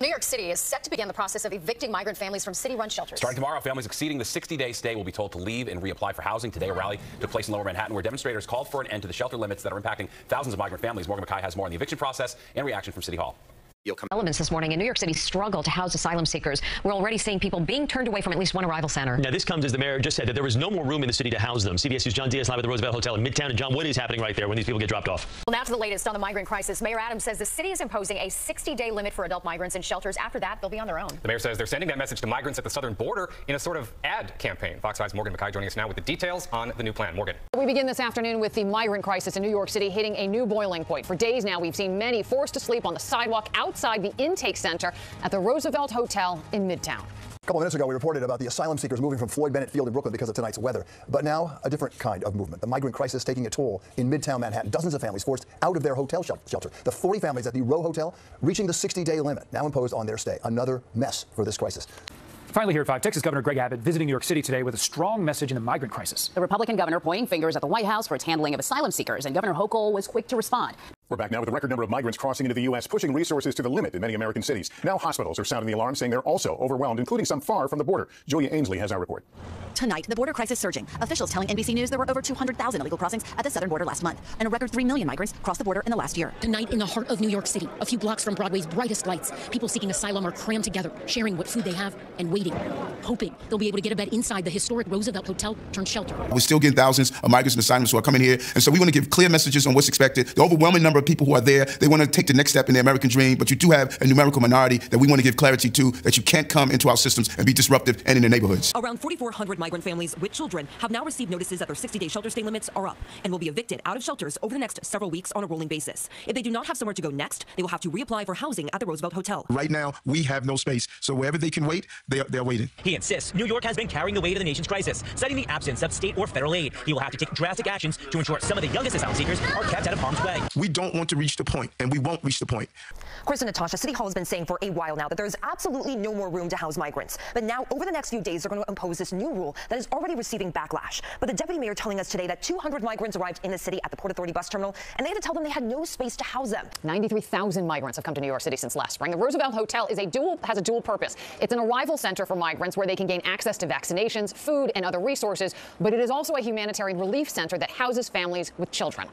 New York City is set to begin the process of evicting migrant families from city-run shelters. Starting tomorrow, families exceeding the 60-day stay will be told to leave and reapply for housing. Today, a rally took place in Lower Manhattan where demonstrators called for an end to the shelter limits that are impacting thousands of migrant families. Morgan McKay has more on the eviction process and reaction from City Hall. Elements this morning in New York City struggle to house asylum seekers. We're already seeing people being turned away from at least one arrival center. Now, this comes as the mayor just said that there was no more room in the city to house them. CBS's John Diaz live at the Roosevelt Hotel in Midtown. And John, what is happening right there when these people get dropped off? Well, now to the latest on the migrant crisis. Mayor Adams says the city is imposing a 60-day limit for adult migrants in shelters. After that, they'll be on their own. The mayor says they're sending that message to migrants at the southern border in a sort of ad campaign. Fox 5's Morgan McKay joining us now with the details on the new plan. Morgan. We begin this afternoon with the migrant crisis in New York City hitting a new boiling point. For days now, we've seen many forced to sleep on the sidewalk outside the intake center at the Roosevelt Hotel in Midtown. A couple of minutes ago, we reported about the asylum seekers moving from Floyd Bennett Field in Brooklyn because of tonight's weather. But now, a different kind of movement. The migrant crisis taking a toll in Midtown Manhattan. Dozens of families forced out of their hotel shelter. The 40 families at the Row Hotel reaching the 60-day limit now imposed on their stay. Another mess for this crisis. Finally here at 5, Texas Governor Greg Abbott visiting New York City today with a strong message in the migrant crisis. The Republican governor pointing fingers at the White House for its handling of asylum seekers, and Governor Hochul was quick to respond. We're back now with a record number of migrants crossing into the U.S., pushing resources to the limit in many American cities. Now hospitals are sounding the alarm, saying they're also overwhelmed, including some far from the border. Julia Ainsley has our report. Tonight, the border crisis surging. Officials telling NBC News there were over 200,000 illegal crossings at the southern border last month, and a record 3 million migrants crossed the border in the last year. Tonight, in the heart of New York City, a few blocks from Broadway's brightest lights, people seeking asylum are crammed together, sharing what food they have and waiting, hoping they'll be able to get a bed inside the historic Roosevelt Hotel turned shelter. We're still getting thousands of migrants and asylums who are coming here, and so we want to give clear messages on what's expected. The overwhelming number of people who are there, they want to take the next step in the American dream, but you do have a numerical minority that we want to give clarity to, that you can't come into our systems and be disruptive and in the neighborhoods. Around 4,400 migrant families with children have now received notices that their 60-day shelter stay limits are up and will be evicted out of shelters over the next several weeks on a rolling basis. If they do not have somewhere to go next, they will have to reapply for housing at the Roosevelt Hotel. Right now, we have no space, so wherever they can wait, they're waiting. He insists New York has been carrying the weight of the nation's crisis, citing the absence of state or federal aid. He will have to take drastic actions to ensure some of the youngest asylum seekers are kept out of harm's way. We don't want to reach the point, and we won't reach the point. Chris and Natasha, City Hall has been saying for a while now that there's absolutely no more room to house migrants. But now, over the next few days, they're going to impose this new rule that is already receiving backlash. But the deputy mayor telling us today that 200 migrants arrived in the city at the Port Authority bus terminal, and they had to tell them they had no space to house them. 93,000 migrants have come to New York City since last spring. The Roosevelt Hotel has a dual purpose. It's an arrival center for migrants where they can gain access to vaccinations, food, and other resources, but it is also a humanitarian relief center that houses families with children.